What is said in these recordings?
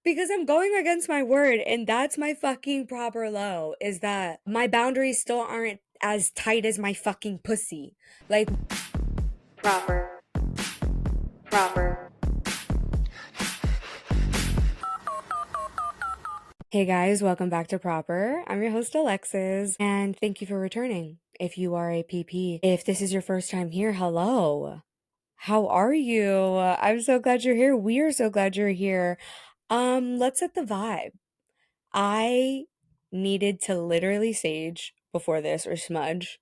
Because I'm going against my word, and that's my fucking proper low, is that my boundaries still aren't as tight as my fucking pussy. Like, proper, proper. Hey guys, welcome back to Proper. I'm your host Alexis, and thank you for returning. If you are a PP, if this is your first time here, hello. How are you? I'm so glad you're here. We are so glad you're here. Let's set the vibe. I needed to literally sage before this or smudge.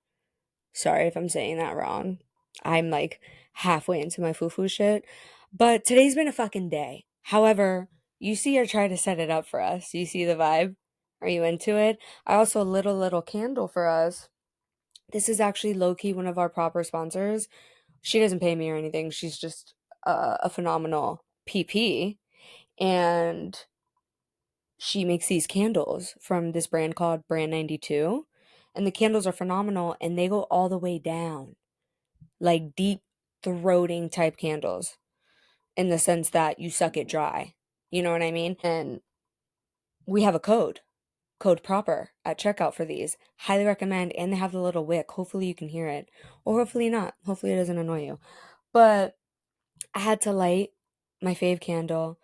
Sorry if I'm saying that wrong. I'm like halfway into my foo-foo shit. But today's been a fucking day. However, you see I try to set it up for us. You see the vibe? Are you into it? I also lit a little candle for us. This is actually low-key one of our proper sponsors. She doesn't pay me or anything. She's just a phenomenal PP. And she makes these candles from this brand called Brand 92. And the candles are phenomenal and they go all the way down, like deep throating type candles in the sense that you suck it dry. You know what I mean? And we have a code proper at checkout for these. Highly recommend. And they have the little wick. Hopefully you can hear it. Or hopefully not. Hopefully it doesn't annoy you. But I had to light my fave candle.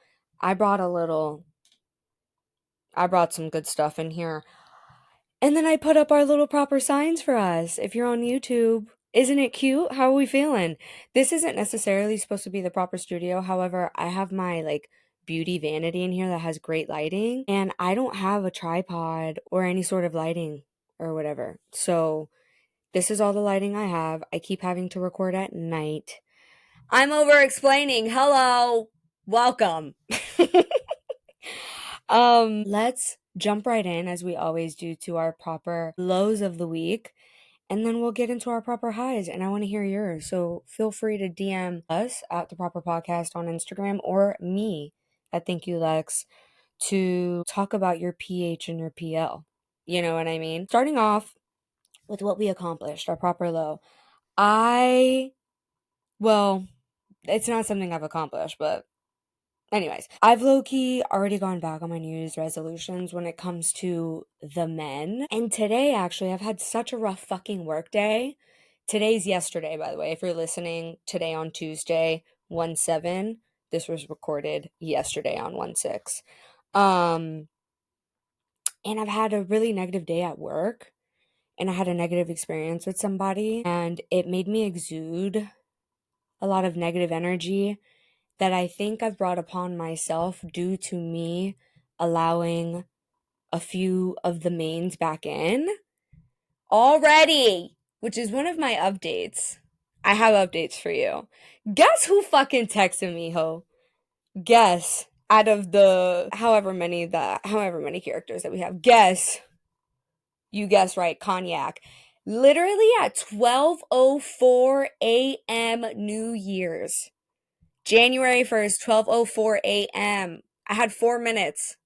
I brought some good stuff in here. And then I put up our little proper signs for us. If you're on YouTube, isn't it cute? How are we feeling? This isn't necessarily supposed to be the proper studio. However, I have my like beauty vanity in here that has great lighting, and I don't have a tripod or any sort of lighting or whatever. So this is all the lighting I have. I keep having to record at night. I'm over explaining. Hello. Welcome. Let's jump right in as we always do to our proper lows of the week, and then we'll get into our proper highs, and I want to hear yours. So feel free to DM us at the proper podcast on Instagram or me at Thank You Lex to talk about your PH and your PL. You know what I mean? Starting off with what we accomplished, our proper low. Well, it's not something I've accomplished, but anyways, I've low-key already gone back on my New Year's resolutions when it comes to the men. And today, actually, I've had such a rough fucking work day. Today's yesterday, by the way. If you're listening today on Tuesday, 1/7, this was recorded yesterday on 1/6. And I've had a really negative day at work, and I had a negative experience with somebody, and it made me exude a lot of negative energy that I think I've brought upon myself due to me allowing a few of the mains back in already, which is one of my updates. I have updates for you. Guess who fucking texted me, ho? Guess out of the however many characters that we have. Guess. You guess right, cognac. Literally at 12:04 a.m. New Year's. January 1st, 12:04 a.m. I had 4 minutes.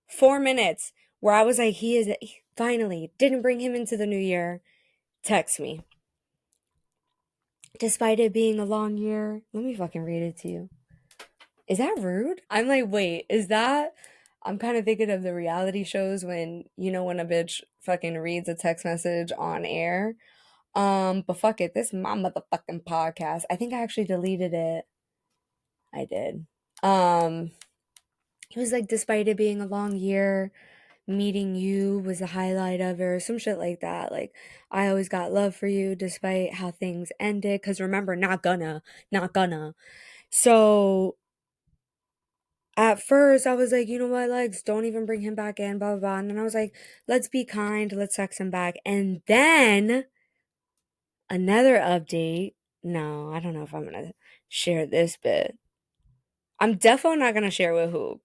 4 minutes where I was like, finally didn't bring him into the new year. Text me. Despite it being a long year, let me fucking read it to you. Is that rude? I'm like, wait, I'm kind of thinking of the reality shows when, when a bitch fucking reads a text message on air. But fuck it, this is my motherfucking podcast. I think I actually deleted it. I did. He was like, despite it being a long year, meeting you was the highlight of it, or some shit like that. Like, I always got love for you despite how things ended. Because remember, not gonna. So at first, I was like, you know what, Lex, don't even bring him back in, blah, blah, blah. And then I was like, let's be kind, let's text him back. And then another update. No, I don't know if I'm gonna share this bit. I'm definitely not gonna share with who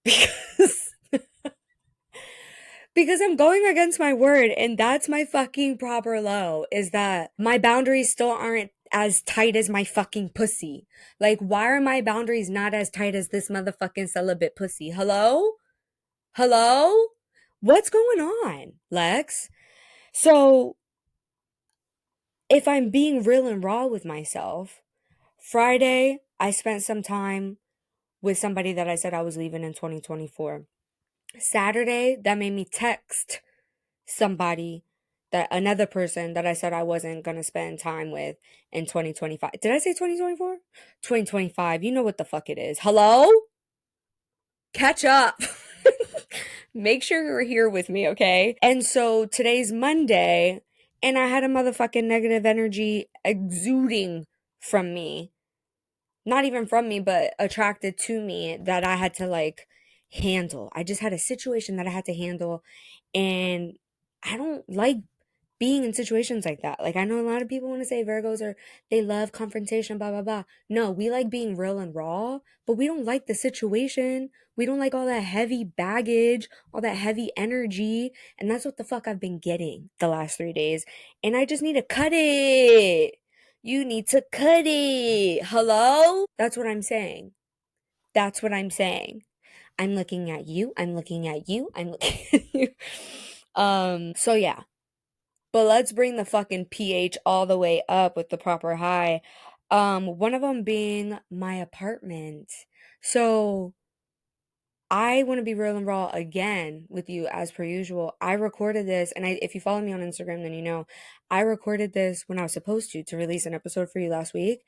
because I'm going against my word, and that's my fucking proper low, is that my boundaries still aren't as tight as my fucking pussy. Like, why are my boundaries not as tight as this motherfucking celibate pussy? Hello? Hello? What's going on, Lex? So, if I'm being real and raw with myself, Friday, I spent some time with somebody that I said I was leaving in 2024. Saturday, that made me text somebody, that another person that I said I wasn't going to spend time with in 2025. Did I say 2024? 2025. You know what the fuck it is. Hello? Catch up. Make sure you're here with me, okay? And so today's Monday, and I had a motherfucking negative energy exuding from me. Not even from me, but attracted to me, that I had to like handle. I just had a situation that I had to handle, and I don't like being in situations like that. Like, I know a lot of people want to say Virgos are, they love confrontation, blah, blah, blah. No, we like being real and raw, but we don't like the situation. We don't like all that heavy baggage, all that heavy energy. And that's what the fuck I've been getting the last 3 days. And I just need to cut it. You need to cut it. Hello? That's what I'm saying. That's what I'm saying. I'm looking at you. I'm looking at you. I'm looking at you. So yeah. But let's bring the fucking pH all the way up with the proper high. One of them being my apartment. So I want to be real and raw again with you as per usual. I recorded this, and if you follow me on Instagram, then you know I recorded this when I was supposed to release an episode for you last week.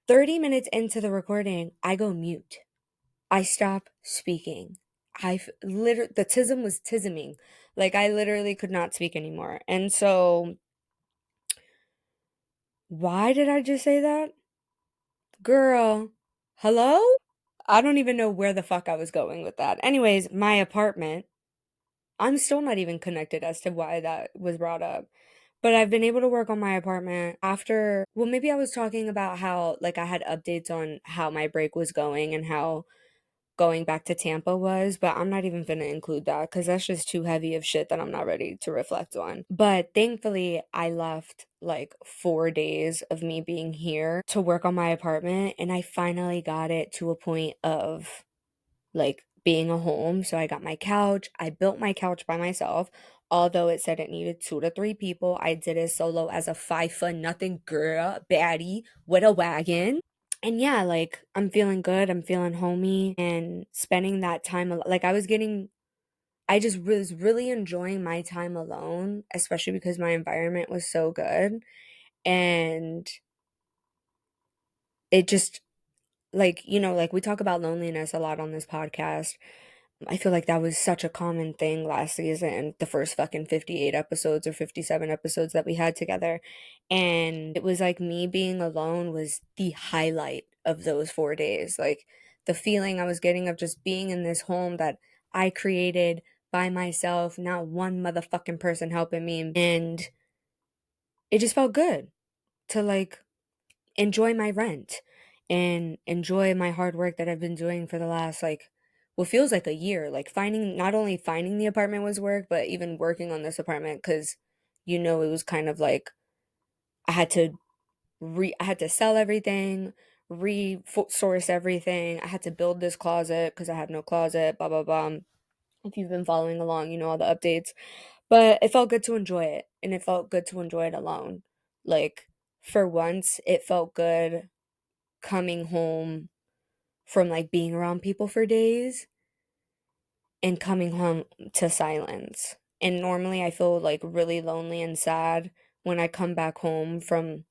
30 minutes into the recording, I go mute. I stop speaking. Literally, the tism was tisming. Like, I literally could not speak anymore. And so, why did I just say that? Girl, hello? I don't even know where the fuck I was going with that. Anyways, my apartment. I'm still not even connected as to why that was brought up. But I've been able to work on my apartment after, well, maybe I was talking about how, like, I had updates on how my break was going and how going back to Tampa was, but I'm not even gonna include that because that's just too heavy of shit that I'm not ready to reflect on. But thankfully, I left like 4 days of me being here to work on my apartment, and I finally got it to a point of like being a home. So I got my couch. I built my couch by myself. Although it said it needed 2 to 3 people, I did it solo as a 5 foot nothing girl, baddie with a wagon. And yeah, like, I'm feeling good. I'm feeling homey and spending that time. Like, I just was really enjoying my time alone, especially because my environment was so good. And it just, like, like we talk about loneliness a lot on this podcast. I feel like that was such a common thing last season, the first fucking 58 episodes or 57 episodes that we had together. And it was like me being alone was the highlight of those 4 days. Like, the feeling I was getting of just being in this home that I created by myself, not one motherfucking person helping me. And it just felt good to like enjoy my rent and enjoy my hard work that I've been doing for the last like what feels like a year. Like, finding, not only finding the apartment was work, but even working on this apartment, cuz it was kind of like I had to I had to sell everything, source everything. I had to build this closet cuz I have no closet, blah blah blah. If you've been following along, you know all the updates. But it felt good to enjoy it, and it felt good to enjoy it alone. Like, for once, it felt good coming home from like being around people for days and coming home to silence. And normally I feel like really lonely and sad when I come back home from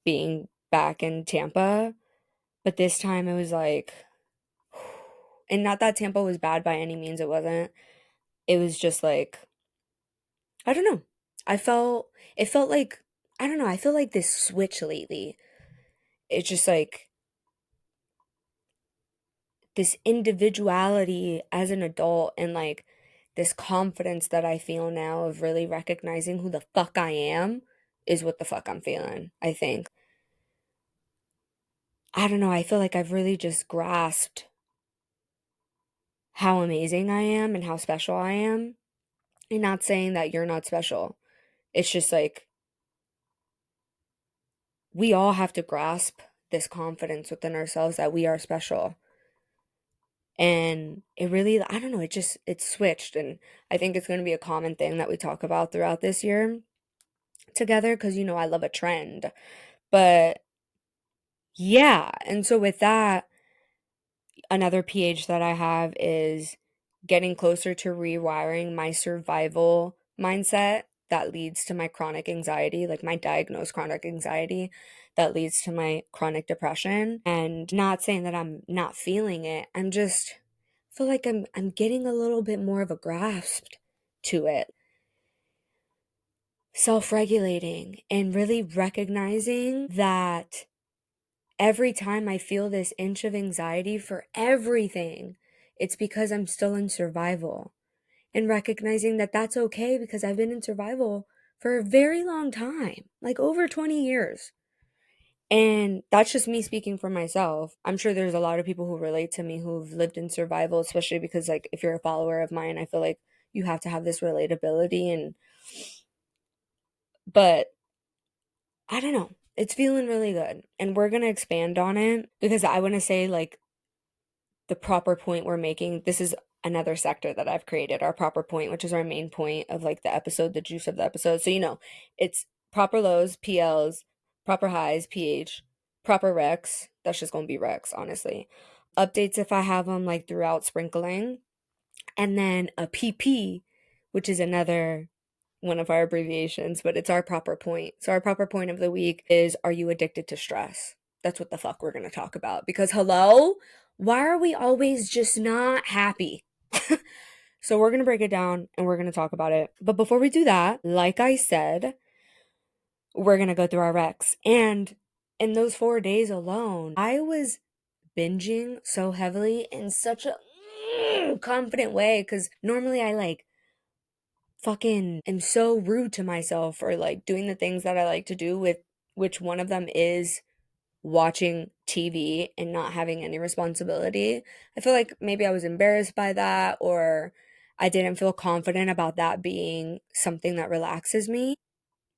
being back in Tampa. But this time it was like, and not that Tampa was bad by any means, it wasn't. It was just like, I don't know. It felt like, I don't know, I feel like this switch lately. It's just like, this individuality as an adult, and like this confidence that I feel now of really recognizing who the fuck I am is what the fuck I'm feeling, I think. I don't know, I feel like I've really just grasped how amazing I am and how special I am. And not saying that you're not special. It's just like we all have to grasp this confidence within ourselves that we are special. And it really, I don't know, it switched. And I think it's going to be a common thing that we talk about throughout this year together, because I love a trend. But yeah, and so with that, Another pH that I have is getting closer to rewiring my survival mindset that leads to my chronic anxiety, like my diagnosed chronic anxiety that leads to my chronic depression. And not saying that I'm not feeling it. I'm just feel like I'm getting a little bit more of a grasp to it. Self-regulating and really recognizing that every time I feel this inch of anxiety for everything, it's because I'm still in survival. And recognizing that that's okay because I've been in survival for a very long time, like over 20 years. And that's just me speaking for myself. I'm sure there's a lot of people who relate to me who've lived in survival, especially because, like, if you're a follower of mine, I feel like you have to have this relatability. But I don't know. It's feeling really good. And we're going to expand on it because I want to say, like, the proper point we're making. This is another sector that I've created, our proper point, which is our main point of like the episode, the juice of the episode. So, it's proper lows, PLs, proper highs, PH, proper recs. That's just going to be recs, honestly. Updates if I have them like throughout sprinkling. And then a PP, which is another one of our abbreviations, but it's our proper point. So, our proper point of the week is, are you addicted to stress? That's what the fuck we're going to talk about. Because, hello, why are we always just not happy? So, we're going to break it down and we're going to talk about it. But before we do that, like I said, we're going to go through our recs. And in those 4 days alone, I was binging so heavily in such a confident way because normally I like fucking am so rude to myself for like doing the things that I like to do, with which one of them is watching TV and not having any responsibility. I feel like maybe I was embarrassed by that, or I didn't feel confident about that being something that relaxes me.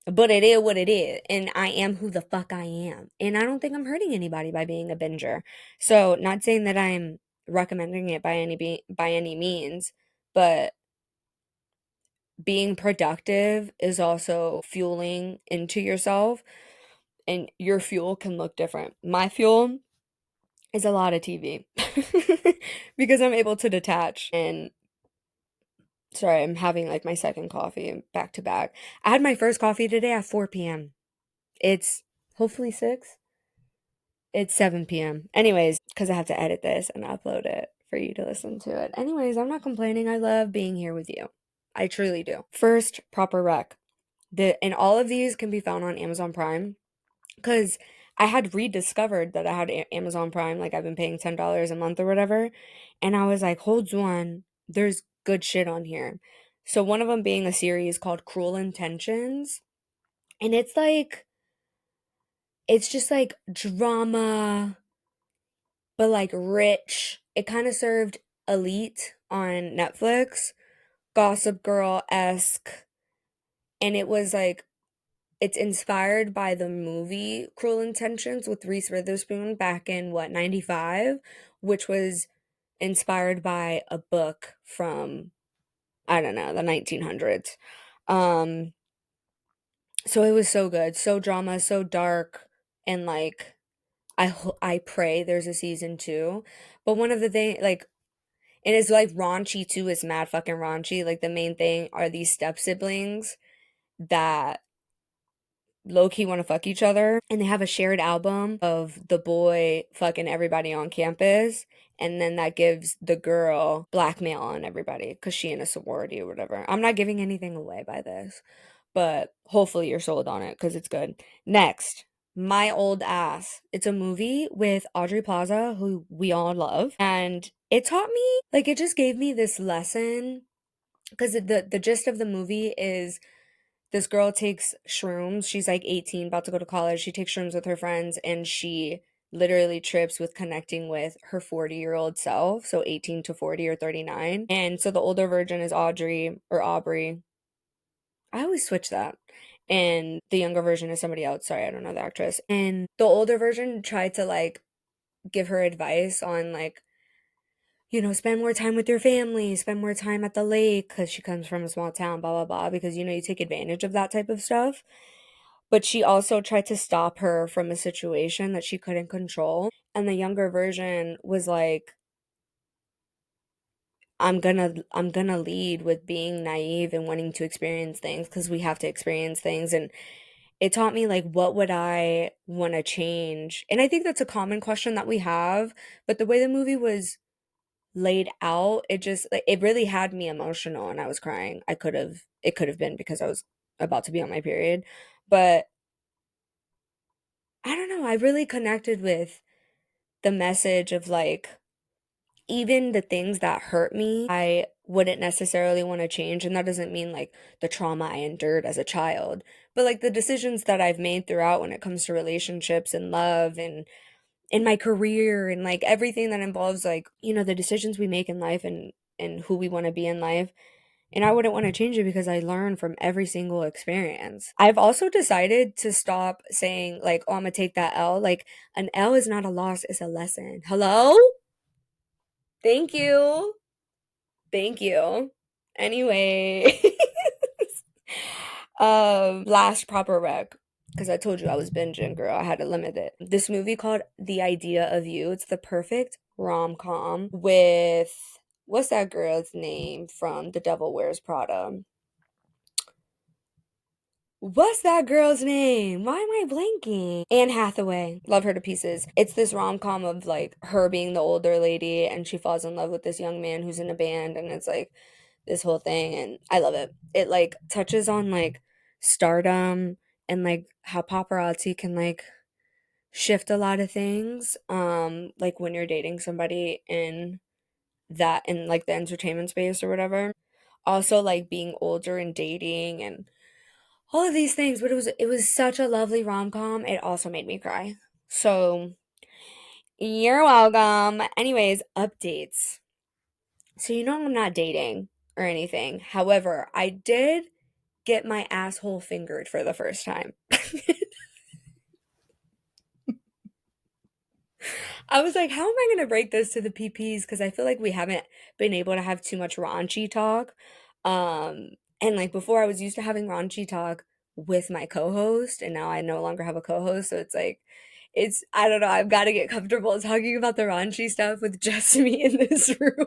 But it is what it is, and I am who the fuck I am. And I don't think I'm hurting anybody by being a binger. So, not saying that I'm recommending it by any means, but being productive is also fueling into yourself, and your fuel can look different. My fuel is a lot of TV because I'm able to detach. And sorry, I'm having like my second coffee back to back. I had my first coffee today at 4 p.m. It's hopefully 6. It's 7 p.m. Anyways, because I have to edit this and upload it for you to listen to it. Anyways, I'm not complaining. I love being here with you. I truly do. First, proper rec. And all of these can be found on Amazon Prime because I had rediscovered that I had Amazon Prime. Like, I've been paying $10 a month or whatever. And I was like, hold on, there's good shit on here. So, one of them being a series called Cruel Intentions. And it's just like drama, but like rich. It kind of served Elite on Netflix, Gossip Girl esque. And it was like, it's inspired by the movie Cruel Intentions with Reese Witherspoon back in 95, which was inspired by a book from, I don't know, the 1900s. Um so it was so good, so drama, so dark, and like I pray there's a season 2. But one of the things, like, and it's like raunchy too, it's mad fucking raunchy. Like, the main thing are these step siblings that low-key want to fuck each other, and they have a shared album of the boy fucking everybody on campus, and then that gives the girl blackmail on everybody because she in a sorority or whatever. I'm not giving anything away by this, but hopefully you're sold on it because it's good. Next, My Old Ass. It's a movie with Audrey Plaza, who we all love, and it taught me, like, it just gave me this lesson because the gist of the movie is this girl takes shrooms. She's like 18, about to go to college. She takes shrooms with her friends, and she literally trips with connecting with her 40-year-old self. So 18 to 40 or 39. And so the older version is Audrey or Aubrey. I always switch that. And the younger version is somebody else. Sorry, I don't know the actress. And the older version tried to like give her advice on like, spend more time with your family, spend more time at the lake, because she comes from a small town, blah, blah, blah, because, you take advantage of that type of stuff. But she also tried to stop her from a situation that she couldn't control. And the younger version was like, I'm gonna lead with being naive and wanting to experience things because we have to experience things. And it taught me like what would I want to change? And I think that's a common question that we have, but the way the movie was laid out, it just like it really had me emotional and I was crying. It could have been because I was about to be on my period. But I don't know, I really connected with the message of like even the things that hurt me, I wouldn't necessarily want to change. And that doesn't mean like the trauma I endured as a child, but like the decisions that I've made throughout when it comes to relationships and love and in my career and like everything that involves like, the decisions we make in life and who we want to be in life. And I wouldn't want to change it because I learn from every single experience. I've also decided to stop saying like, oh, I'm gonna take that L. Like an L is not a loss, it's a lesson. Hello? Thank you. Thank you. Anyway, last proper rec because I told you I was binging, girl. I had to limit it. This movie called The Idea of You. It's the perfect rom-com with what's that girl's name from The Devil Wears Prada? What's that girl's name? Why am I blanking? Anne Hathaway. Love her to pieces. It's this rom-com of like her being the older lady and she falls in love with this young man who's in a band and it's like this whole thing and I love it. It like touches on like stardom and like how paparazzi can like shift a lot of things like when you're dating somebody in like the entertainment space or whatever. Also like being older and dating and all of these things, but it was such a lovely rom-com. It also made me cry. So, you're welcome. Anyways, updates. So I'm not dating or anything. However, I did get my asshole fingered for the first time. I was like, how am I going to break this to the PPs? Because I feel like we haven't been able to have too much raunchy talk. And like before, I was used to having raunchy talk with my co host, and now I no longer have a co host. So it's like, I don't know, I've got to get comfortable talking about the raunchy stuff with just me in this room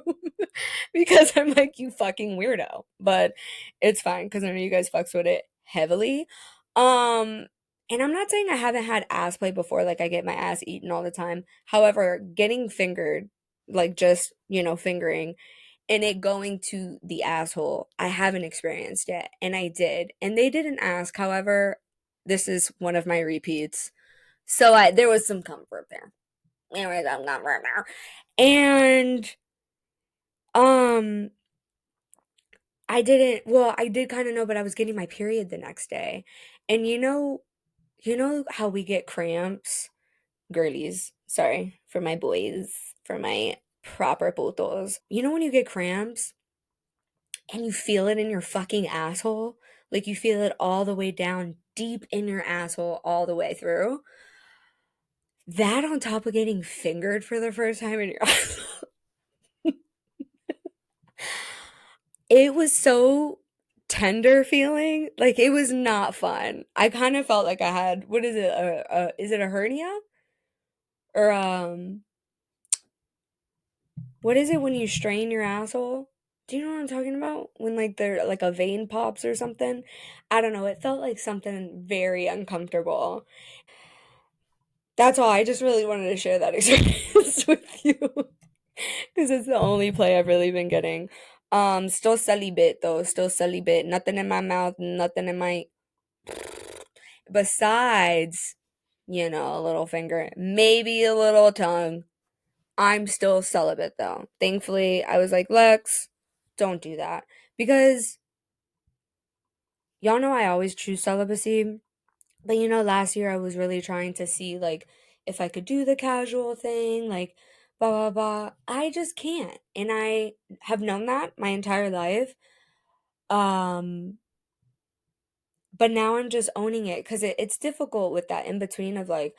because I'm like, you fucking weirdo. But it's fine because I know you guys fucks with it heavily. Um, and I'm not saying I haven't had ass play before, like I get my ass eaten all the time. However, getting fingered, like just, fingering and it going to the asshole, I haven't experienced yet. And I did. And they didn't ask. However, this is one of my repeats. So there was some comfort there. There was some comfort there. And um I did kind of know, but I was getting my period the next day. And you know how we get cramps? Girlies, sorry, for my boys, for my proper putos. You know when you get cramps and you feel it in your fucking asshole? Like you feel it all the way down deep in your asshole all the way through. That on top of getting fingered for the first time in your asshole. It was so tender feeling. Like it was not fun. I kind of felt like I had what is it? Is it a hernia? Or what is it when you strain your asshole? Do you know what I'm talking about? When like there like a vein pops or something? I don't know. It felt like something very uncomfortable. That's all. I just really wanted to share that experience with you because it's the only play I've really been getting. Still celibate though. Still celibate. Nothing in my mouth. Nothing in my. Besides, a little finger, maybe a little tongue. I'm still celibate though. Thankfully, I was like, Lex, don't do that. Because y'all know I always choose celibacy. But last year I was really trying to see like if I could do the casual thing, like blah blah blah. I just can't. And I have known that my entire life. Um but now I'm just owning it because it's difficult with that in between of like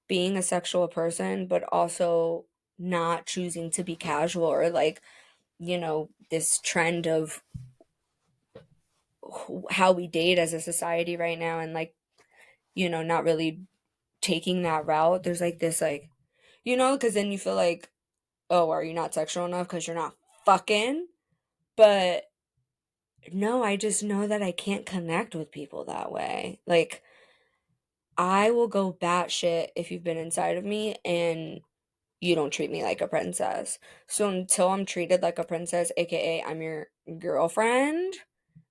being a sexual person, but also not choosing to be casual or like, this trend of how we date as a society right now and like, not really taking that route. There's like this, like, because then you feel like, oh, are you not sexual enough because you're not fucking? But no, I just know that I can't connect with people that way. Like, I will go batshit if you've been inside of me and you don't treat me like a princess. So until I'm treated like a princess, aka I'm your girlfriend,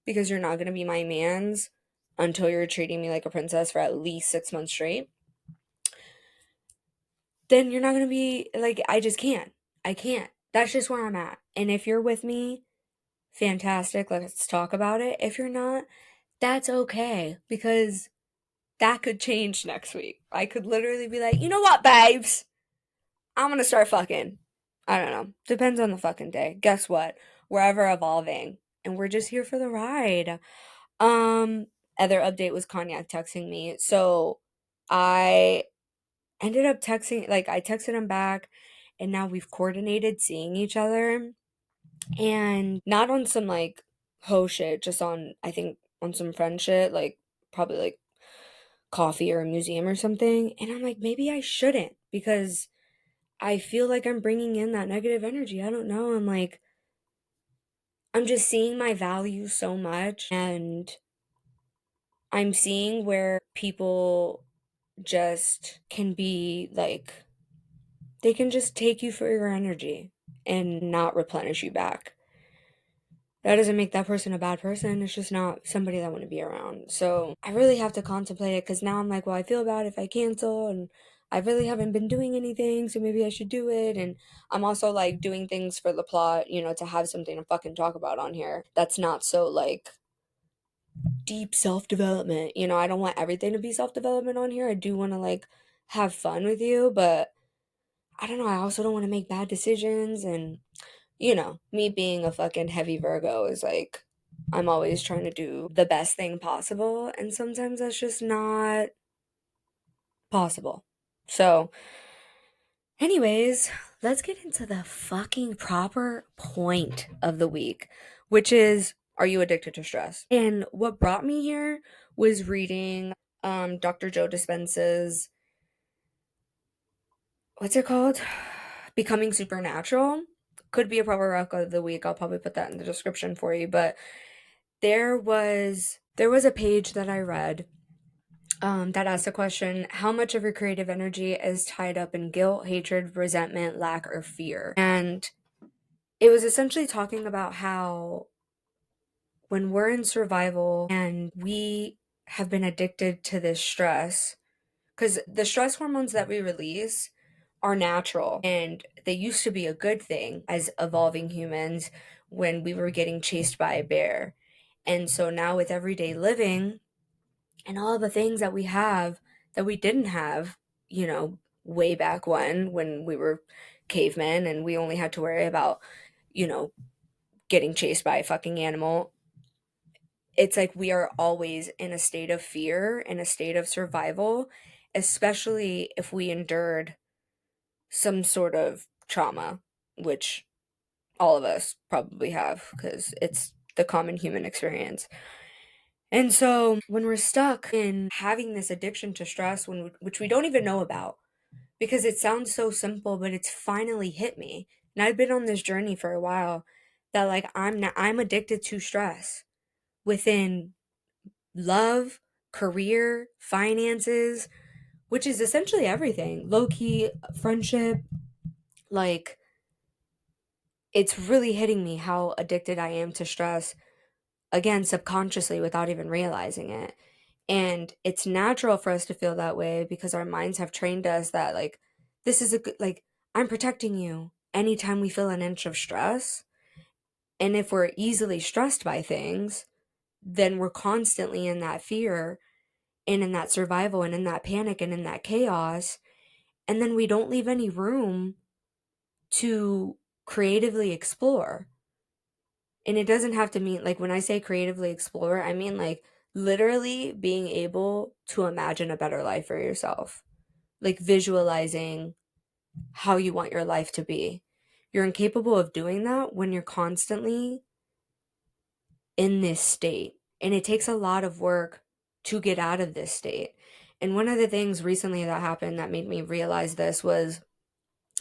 because you're not gonna be my man's until you're treating me like a princess for at least 6 months straight, then you're not gonna be like, I just can't. I can't. That's just where I'm at. And if you're with me, fantastic. Let's talk about it. If you're not, that's okay because that could change next week. I could literally be like, you know what, babes? I'm gonna start fucking. I don't know. Depends on the fucking day. Guess what? We're ever evolving. And we're just here for the ride. Um, Other update was Cognac texting me. So I ended up texting, like, I texted him back, and now we've coordinated seeing each other. And not on some, like, ho shit, just on, I think, on some friend shit, like, probably, like, coffee or a museum or something. And I'm like, maybe I shouldn't because I feel like I'm bringing in that negative energy. I don't know. I'm like, I'm just seeing my value so much, and I'm seeing where people just can be like, they can just take you for your energy and not replenish you back. That doesn't make that person a bad person. It's just not somebody that I want to be around. So I really have to contemplate it because now I'm like, well, I feel bad if I cancel, and I really haven't been doing anything, so maybe I should do it. And I'm also like doing things for the plot, to have something to fucking talk about on here. That's not so like deep self development. I don't want everything to be self development on here. I do want to like have fun with you, but I don't know. I also don't want to make bad decisions. And me being a fucking heavy Virgo is like, I'm always trying to do the best thing possible, and sometimes that's just not possible. So, anyways, let's get into the fucking proper point of the week, which is, are you addicted to stress? And what brought me here was reading Dr. Joe Dispenza's, what's it called? Becoming Supernatural. Could be a proper rec of the week. I'll probably put that in the description for you, but there was a page that I read that asked the question, how much of your creative energy is tied up in guilt, hatred, resentment, lack, or fear? And it was essentially talking about how when we're in survival and we have been addicted to this stress, because the stress hormones that we release are natural and they used to be a good thing as evolving humans when we were getting chased by a bear. And so now with everyday living and all the things that we have that we didn't have, way back when we were cavemen and we only had to worry about, you know, getting chased by a fucking animal. It's like we are always in a state of fear, in a state of survival, especially if we endured some sort of trauma, which all of us probably have because it's the common human experience. And so when we're stuck in having this addiction to stress, which we don't even know about, because it sounds so simple, but it's finally hit me. And I've been on this journey for a while that like I'm addicted to stress within love, career, finances, which is essentially everything. Low key friendship, like it's really hitting me how addicted I am to stress, again, subconsciously without even realizing it. And it's natural for us to feel that way because our minds have trained us that, like, this is a good, like, I'm protecting you anytime we feel an inch of stress. And if we're easily stressed by things, then we're constantly in that fear and in that survival and in that panic and in that chaos. And then we don't leave any room to creatively explore. And it doesn't have to mean, like, when I say creatively explore, I mean like literally being able to imagine a better life for yourself, like visualizing how you want your life to be. You're incapable of doing that when you're constantly in this state. And it takes a lot of work to get out of this state. And one of the things recently that happened that made me realize this was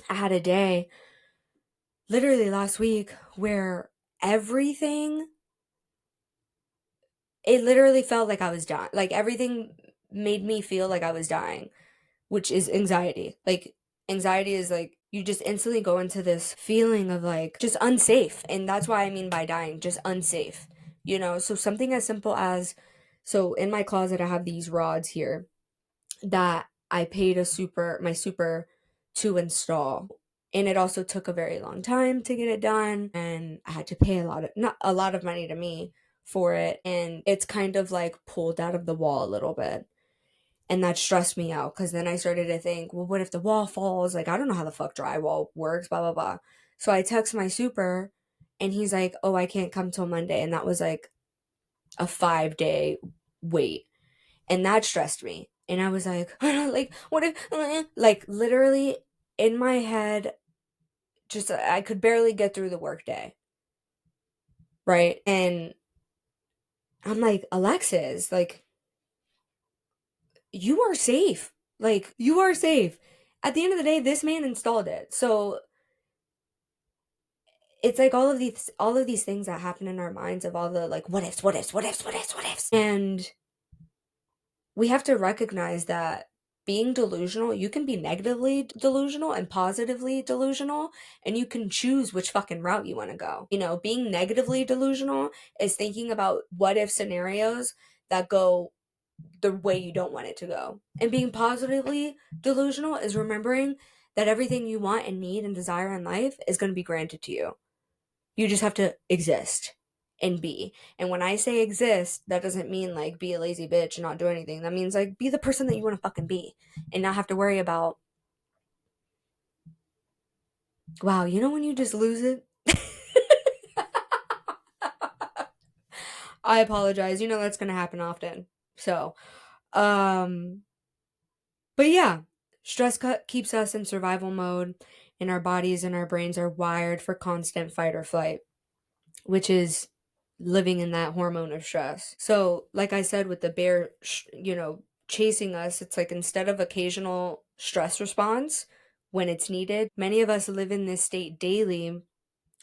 I had a day literally last week where everything, it literally felt like I was dying. Like everything made me feel like I was dying, which is anxiety. Like anxiety is like you just instantly go into this feeling of like just unsafe. And that's why I mean by dying, just unsafe. You know, so something as simple as, so in my closet I have these rods here that I paid my super to install. And it also took a very long time to get it done. And I had to pay not a lot of money to me for it. And it's kind of like pulled out of the wall a little bit. And that stressed me out because then I started to think, well, what if the wall falls? Like, I don't know how the fuck drywall works, blah, blah, blah. So I text my super and he's like, oh, I can't come till Monday. And that was like a 5-day wait. And that stressed me. And I was like, like, what if, like, literally in my head, just I could barely get through the workday. Right. And I'm like, Alexis, like, you are safe. Like, you are safe. At the end of the day, this man installed it. So it's like all of these things that happen in our minds of all the like what ifs, what ifs, what ifs, what ifs, what ifs. And we have to recognize that being delusional, you can be negatively delusional and positively delusional, and you can choose which fucking route you want to go. You know, being negatively delusional is thinking about what if scenarios that go the way you don't want it to go. And being positively delusional is remembering that everything you want and need and desire in life is going to be granted to you. You just have to exist and be. And when I say exist, that doesn't mean like be a lazy bitch and not do anything. That means like be the person that you want to fucking be and not have to worry about, wow, you know when you just lose it? I apologize. You know that's going to happen often. So, um but yeah, keeps us in survival mode and our bodies and our brains are wired for constant fight or flight, which is living in that hormone of stress. So, like I said, with the bear, chasing us, it's like instead of occasional stress response when it's needed, many of us live in this state daily,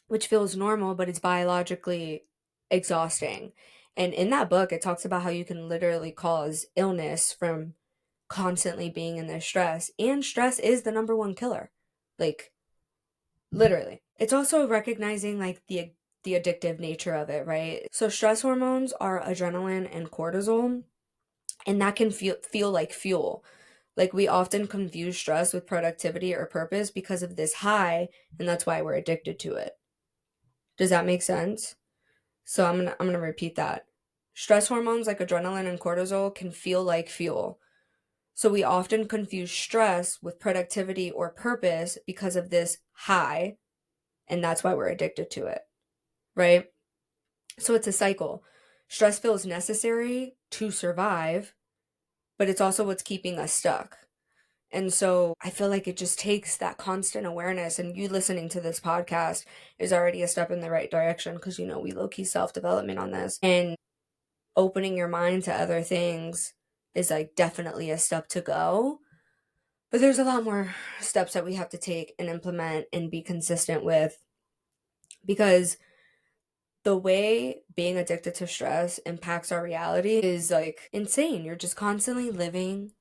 which feels normal, but it's biologically exhausting. And in that book, it talks about how you can literally cause illness from constantly being in this stress. And stress is the number one killer. Like, literally. It's also recognizing like the addictive nature of it, right? So stress hormones are adrenaline and cortisol, and that can feel like fuel. Like we often confuse stress with productivity or purpose because of this high, and that's why we're addicted to it. Does that make sense? So I'm going to repeat that. Stress hormones like adrenaline and cortisol can feel like fuel. So we often confuse stress with productivity or purpose because of this high, and that's why we're addicted to it, right? So it's a cycle. Stress feels necessary to survive, but it's also what's keeping us stuck. And so I feel like it just takes that constant awareness. And you listening to this podcast is already a step in the right direction because, we low key self development on this. And opening your mind to other things is like definitely a step to go. But there's a lot more steps that we have to take and implement and be consistent with because the way being addicted to stress impacts our reality is like insane. You're just constantly living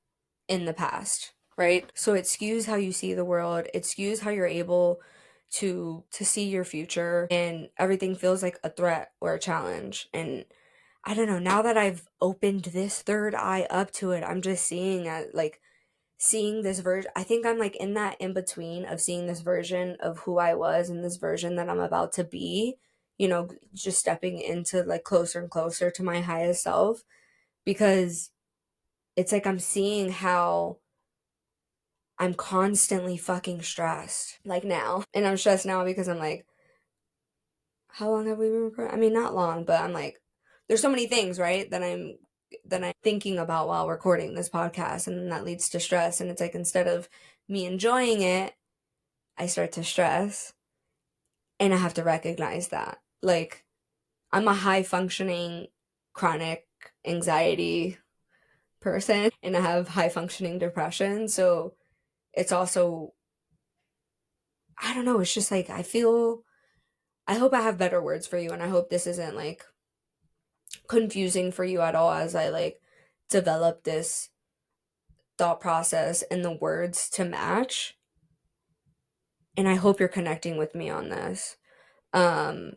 in the past, right? So it skews how you see the world. It skews how you're able to see your future, and everything feels like a threat or a challenge. And I don't know, now that I've opened this third eye up to it, I'm just seeing this version. I think I'm like in that in between of seeing this version of who I was and this version that I'm about to be, just stepping into like closer and closer to my highest self, because it's like I'm seeing how I'm constantly fucking stressed like now. And I'm stressed now because I'm like, how long have we been recording? I mean, not long, but I'm like, there's so many things, right, that I'm thinking about while recording this podcast, and then that leads to stress. And it's like instead of me enjoying it, I start to stress, and I have to recognize that. Like, I'm a high functioning chronic anxiety person, and I have high functioning depression. So it's also, I don't know, it's just like I feel I hope I have better words for you, and I hope this isn't like confusing for you at all as I like develop this thought process and the words to match. And I hope you're connecting with me on this. Um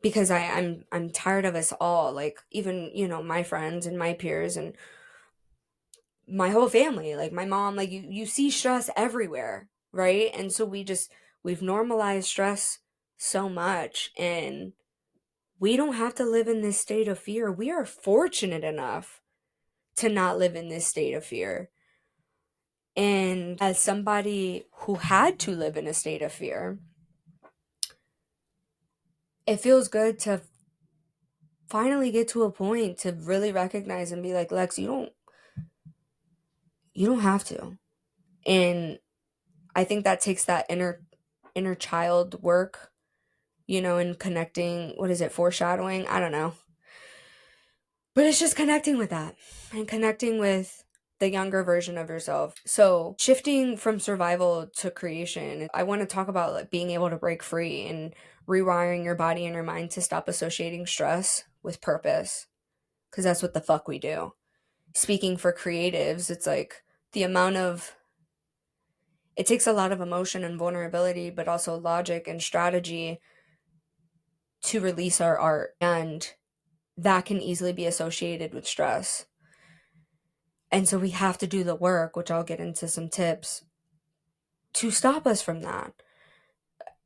because I'm tired of us all, like even, my friends and my peers and my whole family, like my mom, like you see stress everywhere, right? And so we've normalized stress so much, and we don't have to live in this state of fear. We are fortunate enough to not live in this state of fear. And as somebody who had to live in a state of fear, it feels good to finally get to a point to really recognize and be like, Lex, you don't have to. And I think that takes that inner child work, and connecting, what is it, foreshadowing? I don't know. But it's just connecting with that and connecting with the younger version of yourself. So, shifting from survival to creation, I want to talk about like being able to break free and rewiring your body and your mind to stop associating stress with purpose, because that's what the fuck we do. Speaking for creatives, it's like the amount of it takes a lot of emotion and vulnerability, but also logic and strategy to release our art. And that can easily be associated with stress. And so we have to do the work, which I'll get into some tips to stop us from that.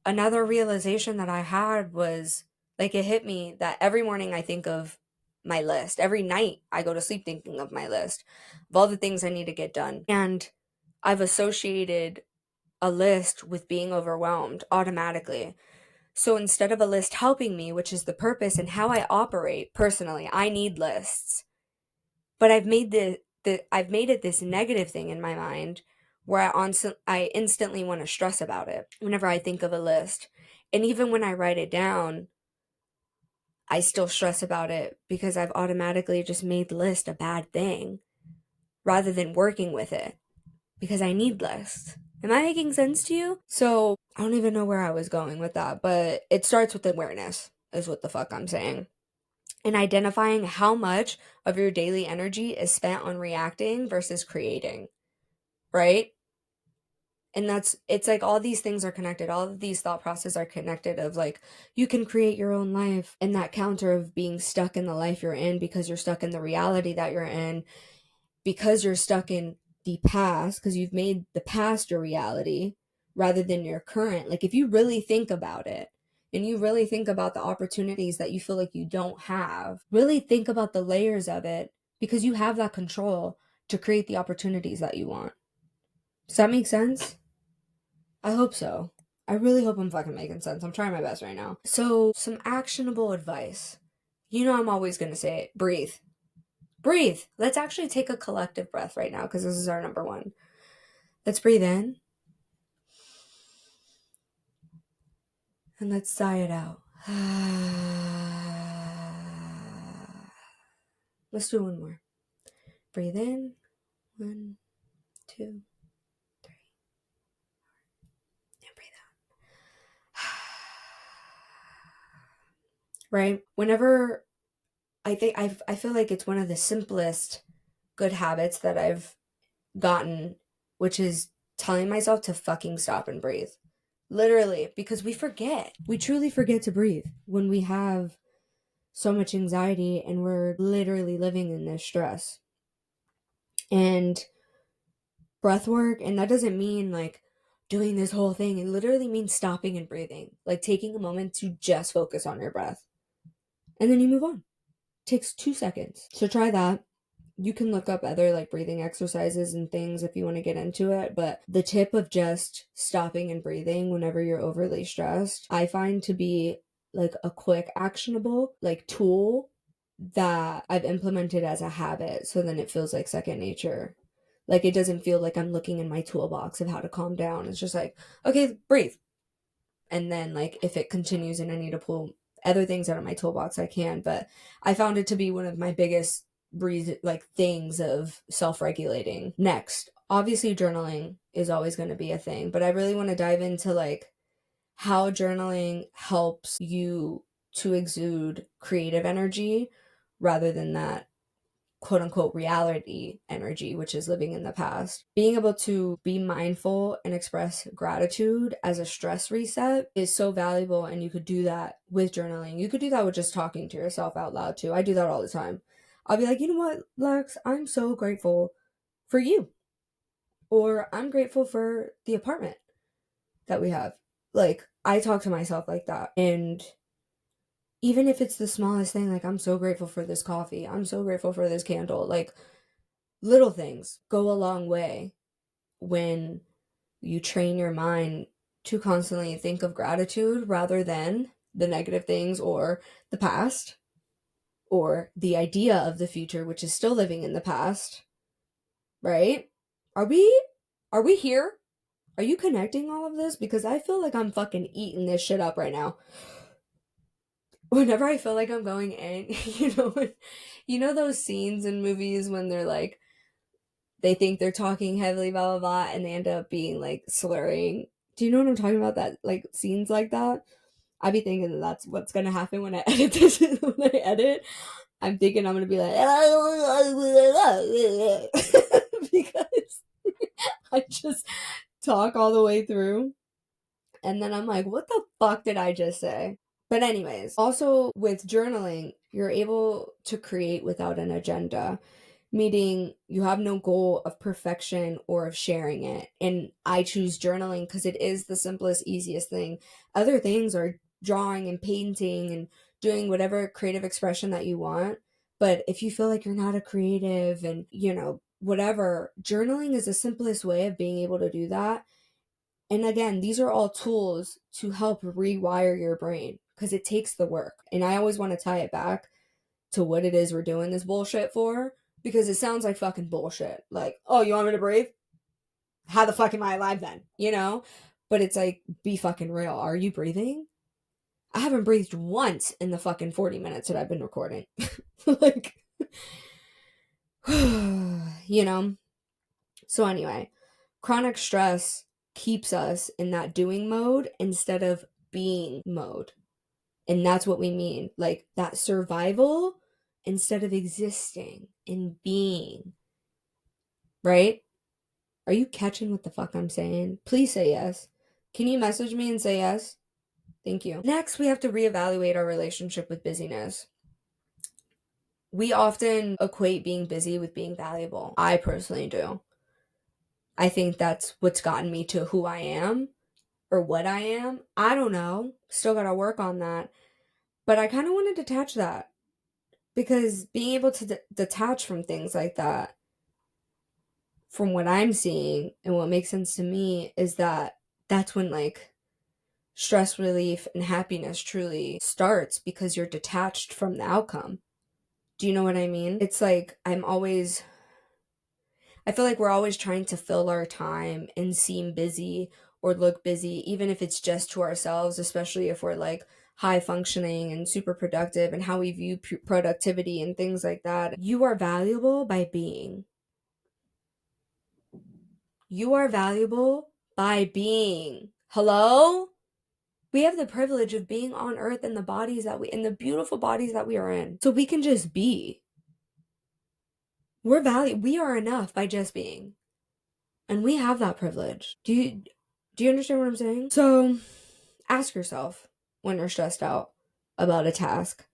Another realization that I had was like it hit me that every morning I think of my list. Every night I go to sleep thinking of my list of all the things I need to get done. And I've associated a list with being overwhelmed automatically. So instead of a list helping me, which is the purpose and how I operate personally, I need lists. But I've made it this negative thing in my mind where I instantly want to stress about it whenever I think of a list. And even when I write it down, I still stress about it because I've automatically just made list a bad thing rather than working with it because I need lists. Am I making sense to you? So I don't even know where I was going with that, but it starts with awareness, is what the fuck I'm saying. And identifying how much of your daily energy is spent on reacting versus creating, right? And it's like all these things are connected. All of these thought processes are connected of like, you can create your own life. And that counter of being stuck in the life you're in because you're stuck in the reality that you're in, because you're stuck in the past, because you've made the past your reality rather than your current. Like if you really think about it and you really think about the opportunities that you feel like you don't have, really think about the layers of it, because you have that control to create the opportunities that you want. Does that make sense? I hope so. I really hope I'm fucking making sense. I'm trying my best right now. So, some actionable advice. I'm always going to say it. Breathe. Breathe. Let's actually take a collective breath right now because this is our number one. Let's breathe in and let's sigh it out. Let's do one more. Breathe in. 1, 2, 3. And breathe out. Right? Whenever I feel like it's one of the simplest good habits that I've gotten, which is telling myself to fucking stop and breathe. Literally, because we forget. We truly forget to breathe when we have so much anxiety and we're literally living in this stress. And breath work, and that doesn't mean like doing this whole thing. It literally means stopping and breathing, like taking a moment to just focus on your breath. And then you move on. It takes 2 seconds. So try that. You can look up other like breathing exercises and things if you want to get into it, but the tip of just stopping and breathing whenever you're overly stressed, I find to be like a quick actionable like tool that I've implemented as a habit, so then it feels like second nature. Like it doesn't feel like I'm looking in my toolbox of how to calm down. It's just like, okay, breathe. And then like if it continues and I need to pull other things out of my toolbox, I can. But I found it to be one of my biggest like things of self-regulating. Next, obviously journaling is always going to be a thing, but I really want to dive into like how journaling helps you to exude creative energy rather than that quote unquote reality energy, which is living in the past. Being able to be mindful and express gratitude as a stress reset is so valuable. And you could do that with journaling. You could do that with just talking to yourself out loud too. I do that all the time. I'll be like, you know what, Lex, I'm so grateful for you. Or I'm grateful for the apartment that we have. Like, I talk to myself like that. And even if it's the smallest thing, like, I'm so grateful for this coffee. I'm so grateful for this candle. Like, little things go a long way when you train your mind to constantly think of gratitude rather than the negative things or the past or the idea of the future, which is still living in the past, right? Are we here? Are you connecting all of this? Because I feel like I'm fucking eating this shit up right now. Whenever I feel like I'm going in, you know those scenes in movies when they're like, they think they're talking heavily, blah, blah, blah, and they end up being like slurring. Do you know what I'm talking about? That like scenes like that? I be thinking that that's what's gonna happen when I edit this. When I edit, I'm thinking I'm gonna be like, because I just talk all the way through. And then I'm like, what the fuck did I just say? But, anyways, also with journaling, you're able to create without an agenda, meaning you have no goal of perfection or of sharing it. And I choose journaling because it is the simplest, easiest thing. Other things are drawing and painting and doing whatever creative expression that you want. But if you feel like you're not a creative and, whatever, journaling is the simplest way of being able to do that. And again, these are all tools to help rewire your brain because it takes the work. And I always want to tie it back to what it is we're doing this bullshit for because it sounds like fucking bullshit. Like, oh, you want me to breathe? How the fuck am I alive then? But it's like, be fucking real. Are you breathing? I haven't breathed once in the fucking 40 minutes that I've been recording. Like, So anyway, chronic stress keeps us in that doing mode instead of being mode. And that's what we mean. Like that survival instead of existing and being. Right? Are you catching what the fuck I'm saying? Please say yes. Can you message me and say yes? Thank you. Next, we have to reevaluate our relationship with busyness. We often equate being busy with being valuable. I personally do. I think that's what's gotten me to who I am or what I am. I don't know. Still got to work on that. But I kind of want to detach that because being able to detach from things like that, from what I'm seeing and what makes sense to me, is that that's when like stress relief and happiness truly starts because you're detached from the outcome. Do you know what I mean? It's like I feel like we're always trying to fill our time and seem busy or look busy, even if it's just to ourselves, especially if we're like high functioning and super productive and how we view productivity and things like that. You are valuable by being. You are valuable by being. Hello? We have the privilege of being on earth in in the beautiful bodies that we are in. So we can just be. We are enough by just being. And we have that privilege. Do you understand what I'm saying? So ask yourself when you're stressed out about a task,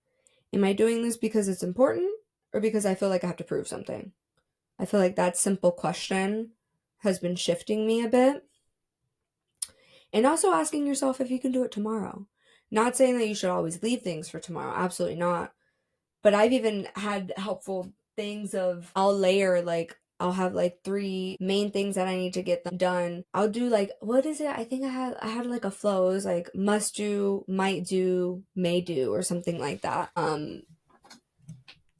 am I doing this because it's important or because I feel like I have to prove something? I feel like that simple question has been shifting me a bit. And also asking yourself if you can do it tomorrow. Not saying that you should always leave things for tomorrow, absolutely not. But I've even had helpful things of I'll have like three main things that I need to get them done. I'll do like, what is it? I think I had like a flow. It was like must do, might do, may do, or something like that. And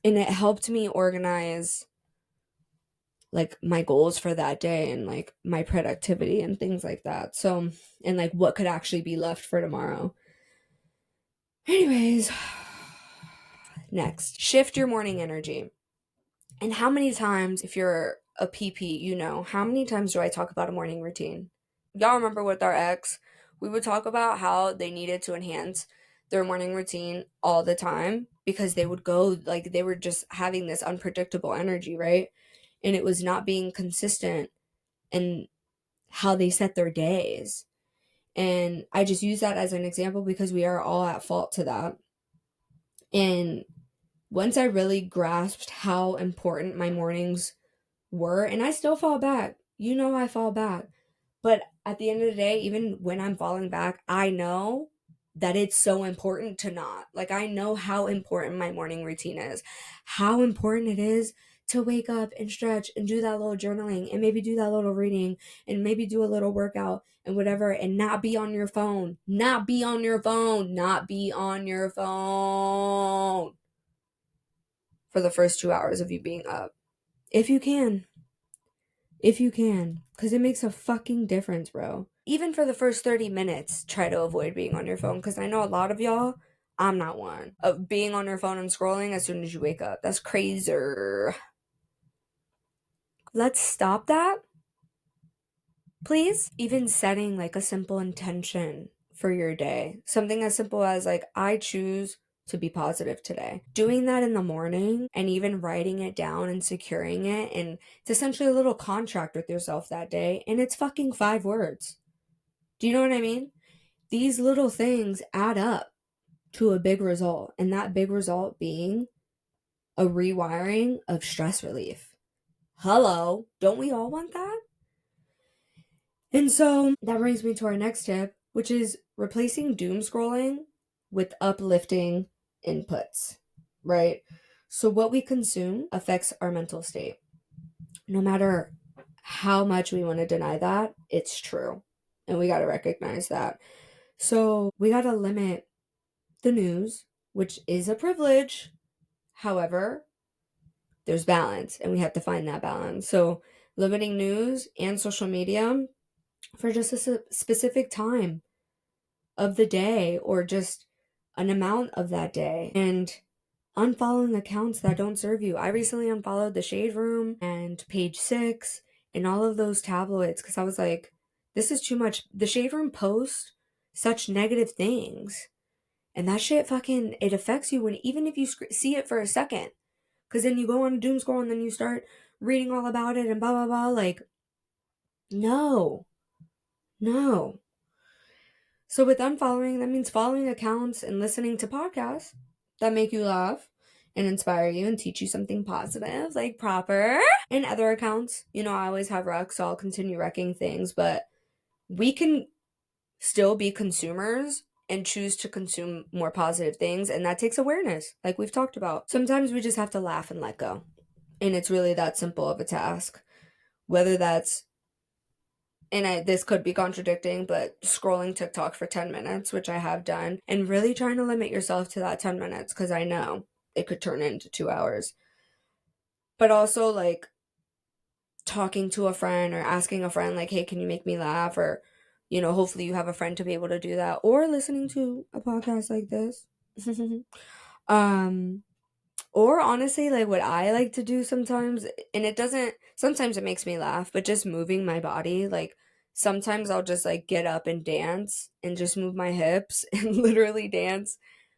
it helped me organize like my goals for that day and like my productivity and things like that. So, and like what could actually be left for tomorrow. Anyways, next, shift your morning energy. And how many times, if you're a PP, how many times do I talk about a morning routine? Y'all remember with our ex, we would talk about how they needed to enhance their morning routine all the time because they would go, like, they were just having this unpredictable energy, right? And it was not being consistent in how they set their days. And I just use that as an example because we are all at fault to that. And once I really grasped how important my mornings were, and I still fall back, you know, I fall back. But at the end of the day, even when I'm falling back, I know that it's so important to not. Like, I know how important my morning routine is, how important it is to wake up and stretch and do that little journaling and maybe do that little reading and maybe do a little workout and whatever, and not be on your phone, not be on your phone, not be on your phone for the first 2 hours of you being up. If you can. If you can, because it makes a fucking difference, bro. Even for the first 30 minutes, try to avoid being on your phone, because I know a lot of y'all, I'm not one, of being on your phone and scrolling as soon as you wake up. That's crazy. Let's stop that, please. Even setting like a simple intention for your day, something as simple as like, I choose to be positive today. Doing that in the morning and even writing it down and securing it, and it's essentially a little contract with yourself that day, and it's fucking 5 words. Do you know what I mean? These little things add up to a big result, and that big result being a rewiring of stress relief. Hello, don't we all want that? And so that brings me to our next tip, which is replacing doom scrolling with uplifting inputs, right? So what we consume affects our mental state. No matter how much we want to deny that, it's true. And we got to recognize that. So we got to limit the news, which is a privilege. However, there's balance, and we have to find that balance. So limiting news and social media for just a specific time of the day, or just an amount of that day, and unfollowing accounts that don't serve you. I recently unfollowed the Shade Room and Page Six and all of those tabloids because I was like, this is too much. The Shade Room posts such negative things, and that shit fucking, it affects you when, even if you see it for a second, because then you go on doom scroll and then you start reading all about it and blah blah blah. Like, no, no. So with unfollowing, that means following accounts and listening to podcasts that make you laugh and inspire you and teach you something positive, like Proper. And other accounts, you know, I always have recs, so I'll continue wrecking things, but we can still be consumers and choose to consume more positive things, and that takes awareness, like we've talked about. Sometimes we just have to laugh and let go, and it's really that simple of a task. Whether that's, and this could be contradicting, but scrolling TikTok for 10 minutes, which I have done, and really trying to limit yourself to that 10 minutes because I know it could turn into 2 hours. But also, like, talking to a friend or asking a friend, like, hey, can you make me laugh? Or, you know, hopefully you have a friend to be able to do that, or listening to a podcast like this. um, Or honestly, like what I like to do sometimes, and it doesn't, sometimes it makes me laugh, but just moving my body, like sometimes I'll just like get up and dance and just move my hips and literally dance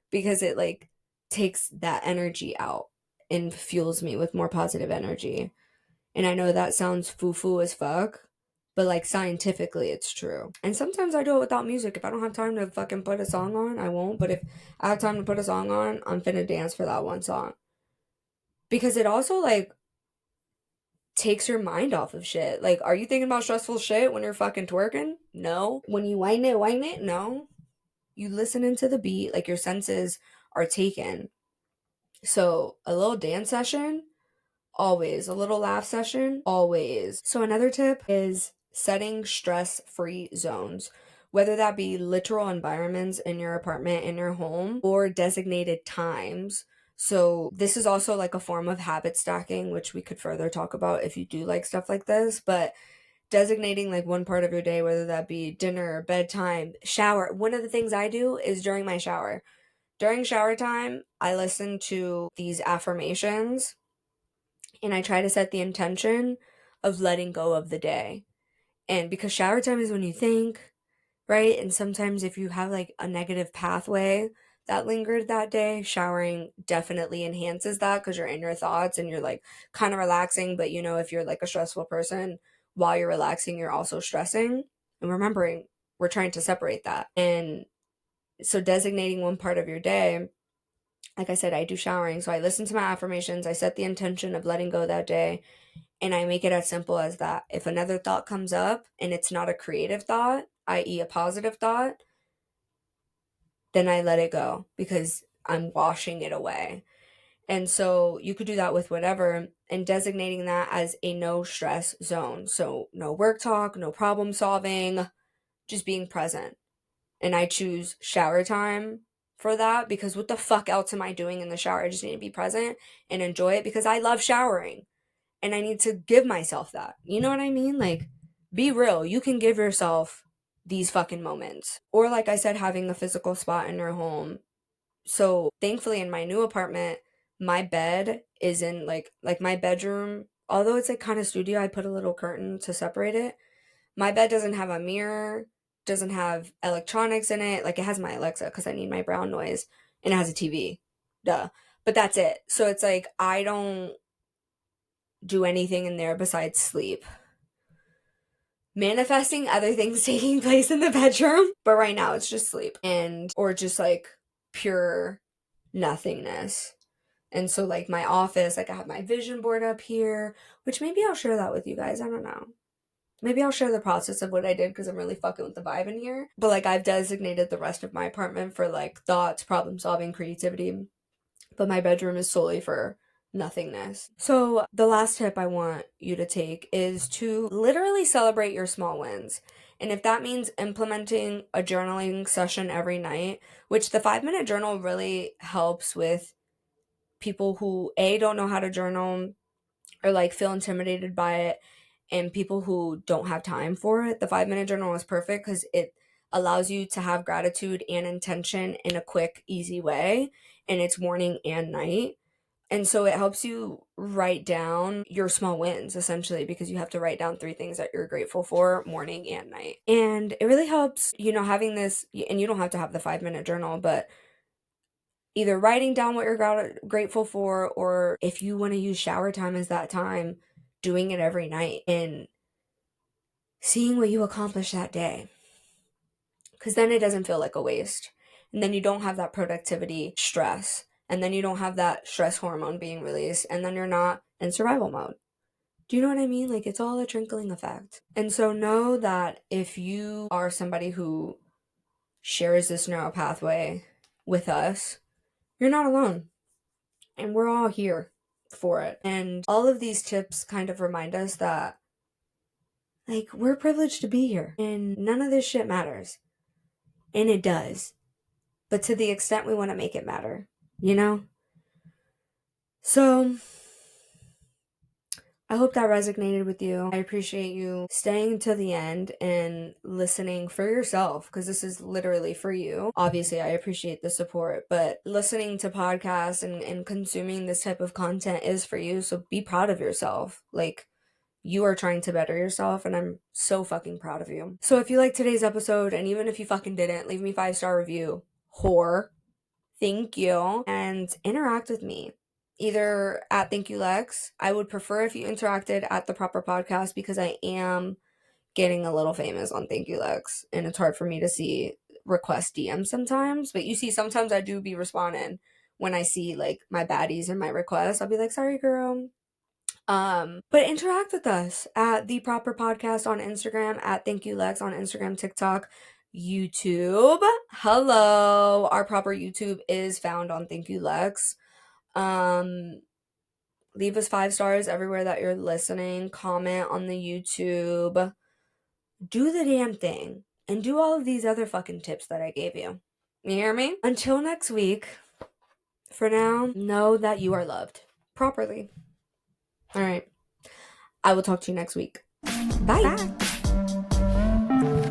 because it like takes that energy out and fuels me with more positive energy. And I know that sounds foo-foo as fuck, but like scientifically it's true. And sometimes I do it without music. If I don't have time to fucking put a song on, I won't. But if I have time to put a song on, I'm finna dance for that one song. Because it also like takes your mind off of shit. Like, are you thinking about stressful shit when you're fucking twerking? No. When you whine it, no. You listen into the beat, like your senses are taken. So a little dance session, always. A little laugh session, always. So another tip is setting stress-free zones. Whether that be literal environments in your apartment, in your home, or designated times. So this is also like a form of habit stacking, which we could further talk about if you do like stuff like this. But designating like one part of your day, whether that be dinner, bedtime, shower. One of the things I do is during my shower. During shower time, I listen to these affirmations and I try to set the intention of letting go of the day. And because shower time is when you think, right? And sometimes if you have like a negative pathway that lingered that day, showering definitely enhances that because you're in your thoughts and you're like kind of relaxing. But if you're like a stressful person, while you're relaxing, you're also stressing. And remembering, we're trying to separate that. And so designating one part of your day, like I said, I do showering. So I listen to my affirmations, I set the intention of letting go that day, and I make it as simple as that. If another thought comes up and it's not a creative thought, i.e., a positive thought, then I let it go because I'm washing it away. And so you could do that with whatever and designating that as a no stress zone. So no work talk, no problem solving, just being present. And I choose shower time for that because what the fuck else am I doing in the shower? I just need to be present and enjoy it because I love showering and I need to give myself that. You know what I mean? Like, be real. You can give yourself these fucking moments. Or, like I said, having a physical spot in your home. So, thankfully, in my new apartment, my bed is in like my bedroom. Although it's like kind of studio, I put a little curtain to separate it. My bed doesn't have a mirror, doesn't have electronics in it. Like it has my Alexa because I need my brown noise, and it has a TV. Duh. But that's it. So it's like I don't do anything in there besides sleep. Manifesting other things taking place in the bedroom, but right now it's just sleep and or just like pure nothingness. And so like my office, like I have my vision board up here, which maybe I'll share that with you guys. I don't know. Maybe I'll share the process of what I did because I'm really fucking with the vibe in here. But like I've designated the rest of my apartment for like thoughts, problem solving, creativity. But my bedroom is solely for nothingness. So the last tip I want you to take is to literally celebrate your small wins. And if that means implementing a journaling session every night, which the 5-minute journal really helps with people who don't know how to journal or like feel intimidated by it, and people who don't have time for it. The 5-minute journal is perfect because it allows you to have gratitude and intention in a quick, easy way, and it's morning and night. And so it helps you write down your small wins essentially because you have to write down 3 things that you're grateful for morning and night. And it really helps, having this, and you don't have to have the 5-minute journal, but either writing down what you're grateful for, or if you want to use shower time as that time, doing it every night and seeing what you accomplish that day. Because then it doesn't feel like a waste. And then you don't have that productivity stress. And then you don't have that stress hormone being released. And then you're not in survival mode. Do you know what I mean? Like it's all a trickling effect. And so know that if you are somebody who shares this neural pathway with us, you're not alone. And we're all here for it. And all of these tips kind of remind us that, like, we're privileged to be here. And none of this shit matters. And it does. But to the extent we want to make it matter, you know? So, I hope that resonated with you. I appreciate you staying to the end and listening for yourself because this is literally for you. Obviously, I appreciate the support, but listening to podcasts and consuming this type of content is for you. So be proud of yourself. Like, you are trying to better yourself, and I'm so fucking proud of you. So if you liked today's episode, and even if you fucking didn't, leave me 5-star review. Whore. Thank you. And interact with me. Either at Thank You Lex. I would prefer if you interacted at the Proper Podcast because I am getting a little famous on Thank You Lex. And it's hard for me to see request DMs sometimes. But you see, sometimes I do be responding when I see like my baddies and my requests. I'll be like, sorry, girl. But interact with us at the Proper Podcast on Instagram, at Thank You Lex on Instagram, TikTok, YouTube. Hello. Our proper YouTube is found on Thank You Lex. Leave us 5 stars everywhere that you're listening. Comment on the YouTube. Do the damn thing. And do all of these other fucking tips that I gave you. You hear me? Until next week, for now, know that you are loved properly. All right. I will talk to you next week. Bye. Bye.